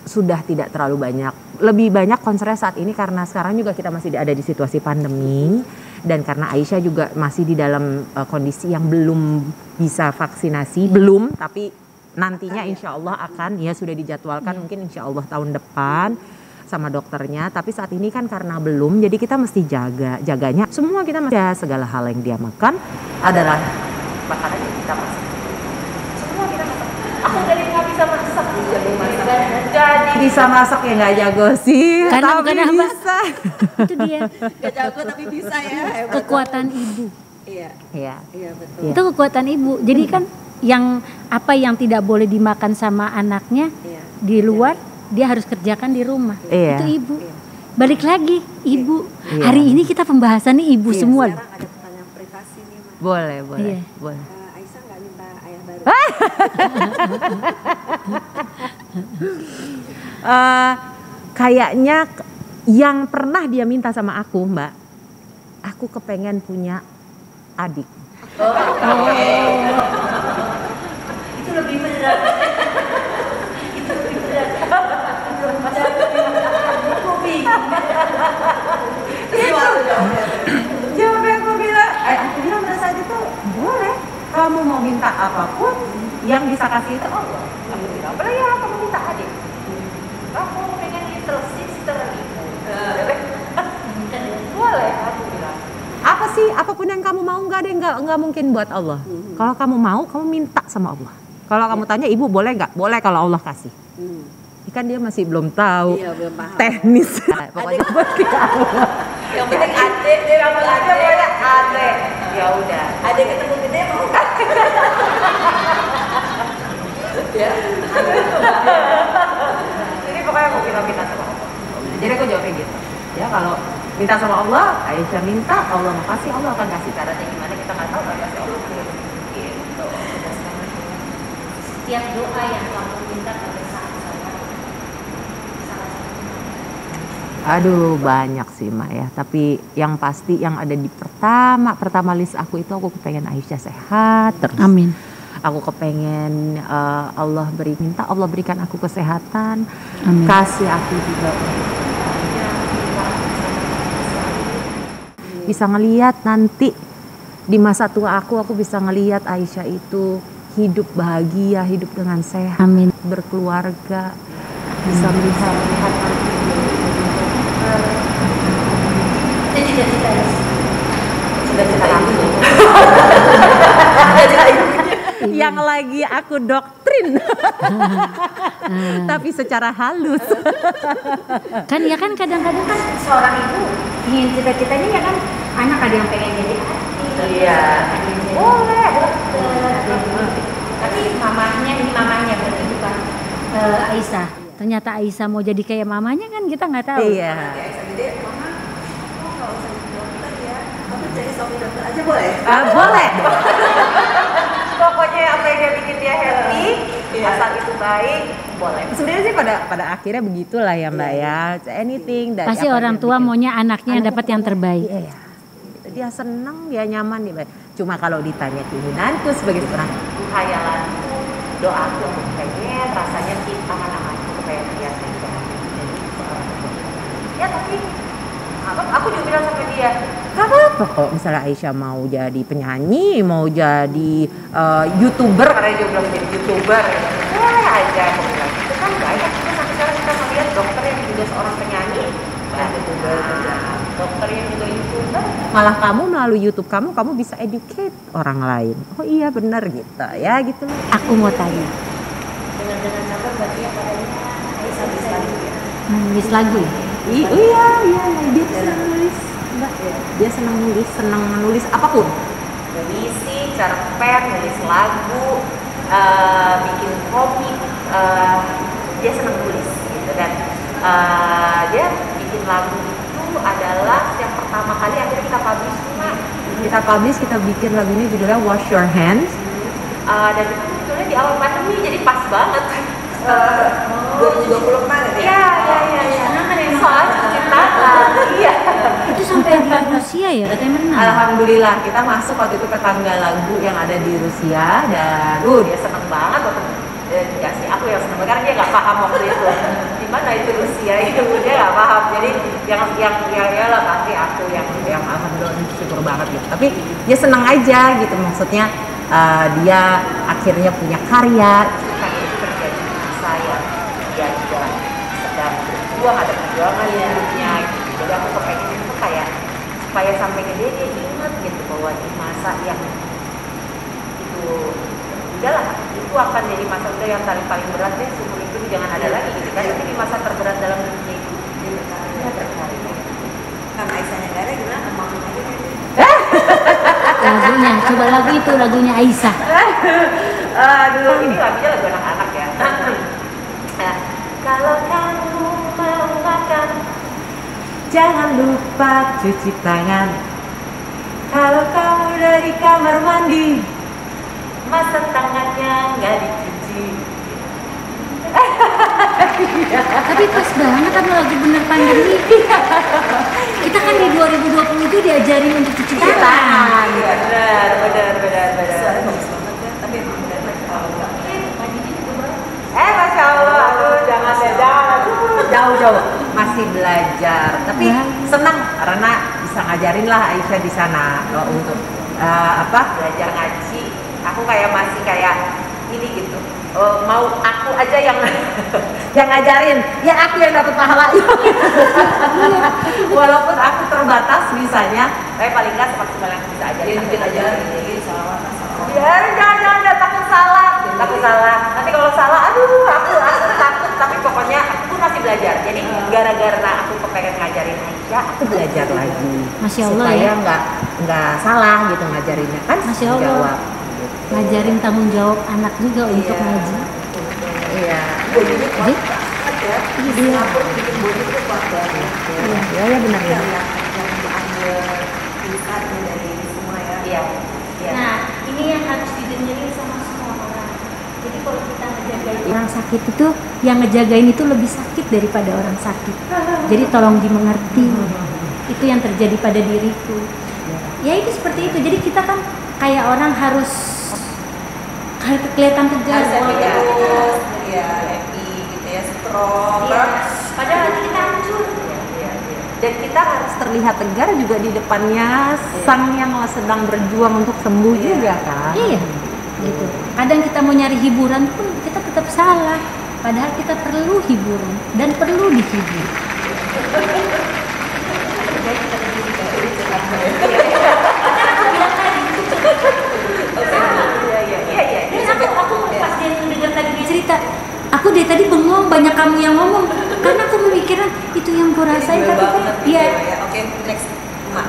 sudah tidak terlalu banyak. Lebih banyak concernnya saat ini karena sekarang juga kita masih ada di situasi pandemi. Dan karena Aisyah juga masih di dalam kondisi yang belum bisa vaksinasi. Belum, tapi nantinya insya Allah akan, ya sudah dijadwalkan mungkin insya Allah tahun depan sama dokternya. Tapi saat ini kan karena belum, jadi kita mesti jaganya. Semua kita mesti segala hal yang dia makan adalah makanan yang kita masak. Semua kita masak. Aku jadi nggak bisa masak, jadi bisa masak ya nggak jago sih. Karena bukan bisa. Itu dia. Gak jago tapi bisa ya. Kekuatan ibu. Iya betul. Itu kekuatan ibu. Jadi kan yang apa yang tidak boleh dimakan sama anaknya di luar, dia harus kerjakan di rumah. Itu ibu. Balik lagi ibu. Hari ini kita pembahasan nih ibu semua. Sekarang ada pertanyaan privasi nih Mak. Boleh. Aisyah nggak minta ayah baru? Kayaknya yang pernah dia minta sama aku Mbak, aku kepengen punya adik. Itu lebih berat. Jawabnya aku bilang pada saat itu boleh. Kamu mau minta apapun, yang bisa kasih itu Allah. Aku bilang boleh ya, kamu minta adik. Aku pengen little sister ibu. Boleh, aku bilang. Apa sih, apapun yang kamu mau, nggak ada yang nggak mungkin buat Allah. Kalau kamu mau, kamu minta sama Allah. Kalau kamu tanya ibu boleh nggak? Boleh kalau Allah kasih. Kan dia masih belum tahu belum paham. teknis. Pokoknya buat kita Allah. Yang penting adik, dia rambut adik boleh adik. Ya udah. Adik ketemu gede mau nggak? Ya. Jadi pokoknya mau kita minta sama Allah. Jadi aku jawabnya gitu. Ya kalau minta sama Allah, Aisyah minta, Allah mau kasih, Allah akan kasih. Caranya gimana kita nggak tahu, kasih Allah. Gitu. Setiap doa yang kamu minta pada saat Aduh banyak sih Mak ya. Tapi yang pasti yang ada di pertama list aku itu aku kepengen Aisyah sehat terus. Amin. Aku kepengen Allah berikan aku kesehatan. Amin. Kasih aku juga bisa ngelihat nanti di masa tua aku bisa ngelihat Aisyah itu hidup bahagia, hidup dengan sehat, amin, berkeluarga, bisa melihat cita-cita aku yang lagi aku doktrin tapi secara halus kan ya kan kadang-kadang kan seorang ibu ingin cita-citanya ya kan anak ada yang pengen jadi boleh tapi mamanya berarti bukan Aisyah. Ternyata Aisyah mau jadi kayak mamanya kan kita nggak tahu. Iya. Aisyah gede, mama nggak usah jadi dokter ya, kamu jadi suami dokter aja boleh? Boleh. Pokoknya apa yang dia bikin dia happy, asal itu baik, boleh. Sebenarnya sih pada akhirnya begitulah ya Mbak ya. Anything dari pasti orang tua maunya anaknya dapat yang terbaik. Iya. Dia senang, dia nyaman dia. Cuma kalau ditanya keinginanku sebagai seorang khayalanku, doaku aku pengen rasanya kita anak-anakku supaya dia sehat. Ya tapi aku juga bilang sama dia, gak apa-apa kok misalnya Aisyah mau jadi penyanyi, mau jadi YouTuber, karena dia bilang jadi YouTuber, boleh aja aku bilang. Itu kan banyak juga sampai sekarang kita melihat dokter yang juga seorang penyanyi, YouTuber, dokter yang juga YouTuber. Malah kamu melalui YouTube kamu bisa educate orang lain. Oh iya benar gitu ya gitu. Aku mau tanya. Dengan sabar berarti katanya Aisyah bisa lagi ya? Nulis lagu ya? Iya, dia senang nulis. Mbak, dia senang menulis apapun. Puisi, cerpen, nulis lagu, bikin komik, dia senang nulis. Gitu. Dan dia bikin lagu itu adalah yang pertama kali akhirnya kita publish. Kita bikin lagunya judulnya Wash Your Hands. Dan itu sebetulnya di awal pandemi, jadi pas banget. 2020 kemarin ya? Iya. Soal cuci tangan. Iya. Itu sampai di Rusia ya katanya menang. Alhamdulillah kita masuk waktu itu ke tangga lagu yang ada di Rusia dan dia seneng banget waktu ya sih aku yang seneng karena dia nggak paham waktu itu di mana itu Rusia itu dia nggak paham, jadi yang lah pasti aku yang alhamdulillah syukur banget gitu, tapi dia seneng aja gitu, maksudnya dia akhirnya punya karya. Kan itu terjadi saya dia juga sedang berjuang, ada perjuangan hidupnya gitu. Jadi aku kepengen itu kayak supaya sampai gede dia ingat gitu bahwa di masa yang itu udahlah, itu akan jadi masa udah yang paling berat deh, seumur itu jangan ada lagi gitu kan. Tapi di masa terberat dalam dunia itu dia terkarya. Karena Aisyahnya gak ada gimana emang aja Lagunya, coba lagunya Aisyah. Aduh, ini lagunya lagu anak-anak ya. Kalau kamu mau makan, jangan lupa cuci tangan. Kalau kamu dari kamar mandi, masa tangannya nggak dicuci. Tapi pas banget sama lagu bener pandemi. Kita kan di 2020 itu diajarin untuk cuci tangan. Benar. Suaranya bagus banget ya, tapi emang bener Masya Allah, aduh jangan jauh, masih belajar. Tapi senang karena bisa ngajarin lah Aisyah di sana untuk belajar ngaji. Aku masih ini gitu. Mau aku aja yang ngajarin, ya aku yang dapat pahala. Walaupun aku terbatas bisanya, tapi paling nggak semaksimal yang bisa ajarin. Kita ajarin jadi salah. Jangan takut salah. Nanti kalau salah, aduh aku takut. Tapi pokoknya aku masih belajar. Jadi gara-gara aku kepengen ngajarin Aisyah, aku belajar lagi. Masya Allah supaya ya. nggak salah gitu ngajarinnya kan. Masya Allah. Jawab. Ngajarin tanggung jawab anak juga untuk ngaji. Iya. Bodinya kuat Jadi, banget ya. iya. Singapura bikin bodi itu kuat banget. Iya benar ya. Yang diambil insight dari semua ya. Iya. Nah, ini yang harus didengerin sama semua orang. Jadi kalau kita ngejagain orang sakit itu, yang ngejagain itu lebih sakit daripada orang sakit. Jadi tolong dimengerti. Itu yang terjadi pada diriku. Ya itu seperti itu. Jadi kita kan kayak orang harus kelihatan tegar. Terus, ya happy gitu ya, strong. Iya. Padahal hati kita hancur. Dan kita harus terlihat tegar juga di depannya sang yang sedang berjuang untuk sembuh juga kan. Iya, gitu. Kadang kita mau nyari hiburan pun kita tetap salah. Padahal kita perlu hiburan dan perlu dihibur. Aku pas dia mendengar tadi dia cerita, aku dari tadi bengong, banyak kamu yang ngomong. Karena aku memikirkan itu yang gue rasain, tapi kan iya. Oke, next. Mak.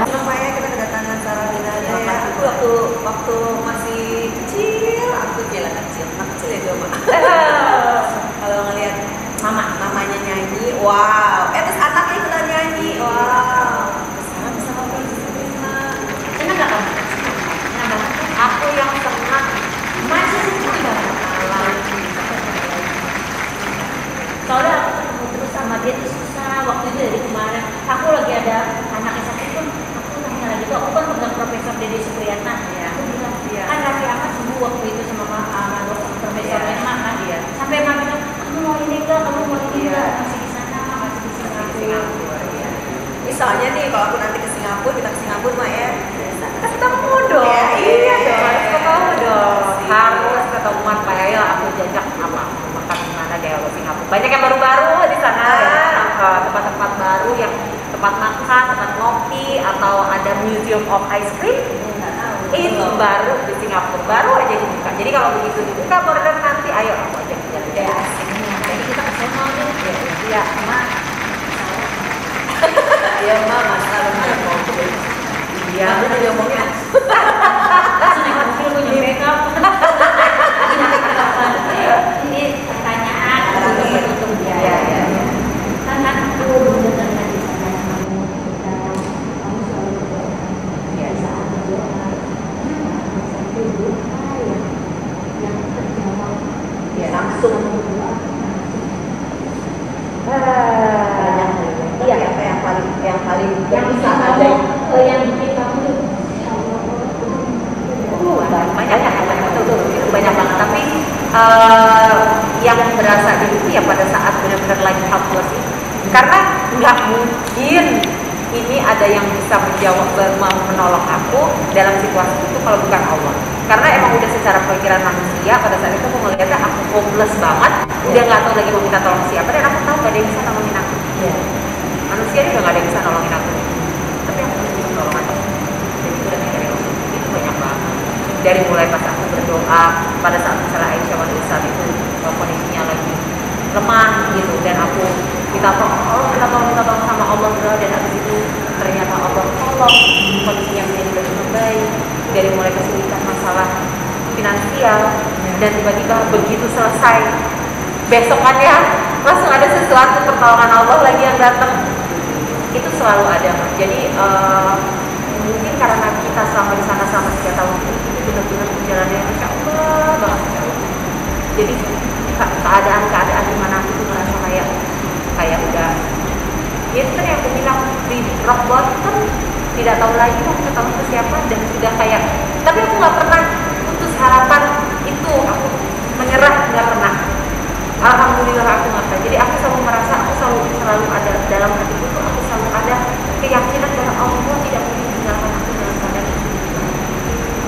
Namanya kita kedatangan Sarah Dinada ya. Aku waktu masih kecil, kecil ya cuma. Kalau ngelihat mamanya nyanyi, wow. Terus anaknya ikutan nyanyi, wow. Sekarang bisa ngobrol di sini. Senang gak kamu? Aku yang senang Masih senang banget. Soalnya aku ketemu terus sama dia tuh susah. Waktu itu dari kemarin aku lagi ada anaknya sakit pun aku nanya lagi tuh, aku kan pegang Profesor Dede Supriyatna ya. Aku bilang kan Raffi Ahmad sembuh waktu itu sama Profesor Emma kan dia. Sampai Emma bilang, kamu mau ini enggak, kamu mau ini enggak, masih di sana, masih di Singapura. Misalnya nih kalau aku nanti ke Singapura, kita ke Singapura mah ya. ketemu dong. Iya dong, harus ketemu dong. Harus ketemuan Pak Yael, aku jajak makan di mana deh kalau Singapura. Banyak yang baru-baru di sana ya. Tempat-tempat baru yang tempat makan, tempat ngopi, atau ada Museum of Ice Cream. Itu baru di Singapura, baru aja dibuka. Jadi kalau begitu dibuka border nanti, ayo aku ajak jalan. Ya asiknya. Jadi kita ke sana deh. Iya, Iya mah masalah mobil. iya. Aku udah ngomongnya. Langsung naik mobil gue nyampe kapan? Ini pertanyaan yang bisa ajaib. Yang bikin kamu banyak betul itu banyak banget, tapi yang berasa itu ya pada saat benar-benar lagi helpless itu, karena nggak mungkin ini ada yang bisa menjawab menolong aku dalam situasi itu kalau bukan Allah. Karena emang udah secara pikiran manusia pada saat itu aku melihatnya aku hopeless banget, udah nggak tahu lagi mau minta tolong siapa, dan aku tahu gak ada yang bisa nolongin aku. Manusia ini udah gak ada yang bisa nolongin aku, tapi aku bisa nolong aku. Jadi itu udah dari Allah. Itu banyak banget. Dari mulai pas aku berdoa pada saat misalnya Aisyah pada saat itu kondisinya lagi lemah gitu, dan aku minta tolong sama Allah berdoa, dan habis itu ternyata Allah tolong kondisinya menjadi lebih baik. Dari mulai kesulitan masalah finansial, dan tiba-tiba begitu selesai besokannya langsung ada sesuatu pertolongan Allah lagi yang datang. Itu selalu ada. Jadi mungkin karena kita selama di sana selama 3 tahun itu benar-benar perjalanannya Masya Allah banget. Jadi keadaan di mana aku tuh merasa kayak udah, ya itu kan yang aku bilang di rock bottom, tidak tahu lagi mau ketemu ke siapa, dan sudah kayak, tapi aku nggak pernah putus harapan itu, aku menyerah nggak pernah. Alhamdulillah aku nggak pernah. Jadi aku selalu merasa, aku selalu ada dalam hatiku tuh, aku selalu ada keyakinan bahwa Allah tidak mungkin meninggalkan aku dalam keadaan itu.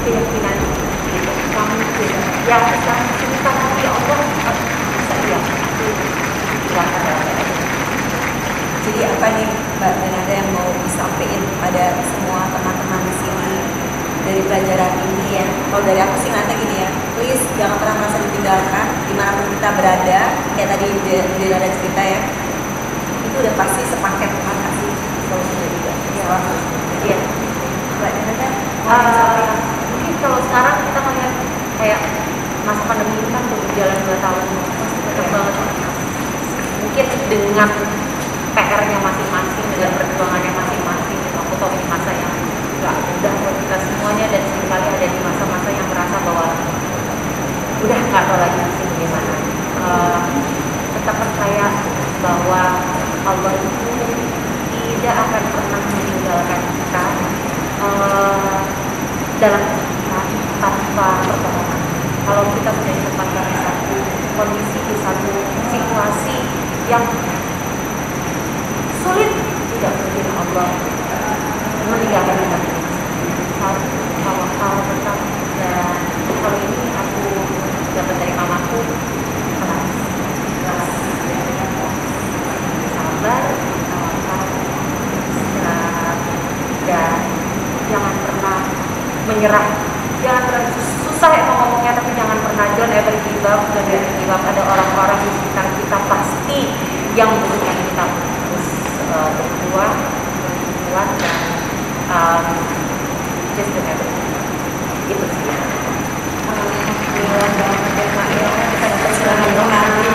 Keyakinan gitu. Kamu tidak. Ya aku selalu cerita ya Allah, bisa ya. Jadi apa nih Mbak Denada yang mau disampaikan pada semua teman-teman di sini dari pelajaran ini ya? Kalau dari aku sih nanti gini ya, please jangan pernah merasa ditinggalkan dimanapun kita berada. Kayak tadi Denada cerita ya, itu udah pasti sepaket Tuhan kasih solusinya juga. Iya. Mbak Denada, mungkin kalau sekarang kita melihat kayak masa pandemi ini kan berjalan 2 tahun, pasti banyak banget. Mungkin dengan PR-nya masing-masing, dengan perjuangannya masing-masing. Aku tahu ini masa yang gak mudah buat kita semuanya, dan seringkali ada di masa-masa yang merasa bahwa udah gak tahu lagi sih bagaimana. Tetap percaya bahwa Allah itu tidak akan pernah meninggalkan kita dalam kesulitan tanpa pertolongan. Kalau kita sudah ditempatkan di satu kondisi, di satu situasi yang sulit, tidak mungkin Allah meninggalkan kita. Tawakal tetap, dan kalau ini aku dapat dari mamaku, keras, sabar, tawakal, istirahat, dan jangan pernah menyerah. Jangan pernah, susah emang ngomongnya, tapi jangan pernah don't ever give up. Ada orang-orang di sekitar kita pasti yang membutuhkan kita terus berkuat, dan just don't ever give up. Itu sih. Alhamdulillah banget ya Kak ya, kita dapat silaturahmi.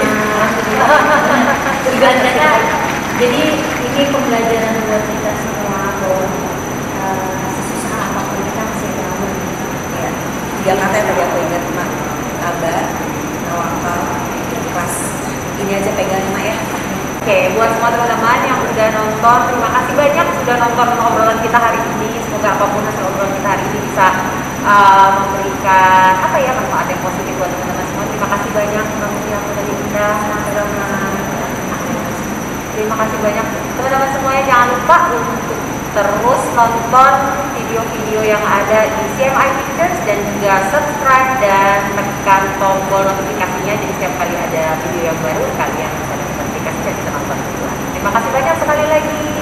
Jadi ini pembelajaran buat kita semua bahwa sesusah apapun kita masih ada Allah. Ya, 3 kata yang tadi aku ingat Mak, sabar, tawakal, ikhlas. Ini aja pegang Mak ya. Oke, buat semua teman-teman yang udah nonton, terima kasih banyak sudah nonton obrolan kita hari ini. Semoga apapun hasil obrolan kita hari ini bisa memberikan manfaat yang positif buat teman-teman semua. Terima kasih banyak aku dari Bunda. Terima kasih banyak teman-teman semuanya. Jangan lupa untuk terus nonton video-video yang ada di CMI Pictures, dan juga subscribe dan tekan tombol notifikasinya. Jadi setiap kali ada video yang baru, kalian bisa dapat notifikasi dan bisa nonton duluan. Terima kasih banyak sekali lagi.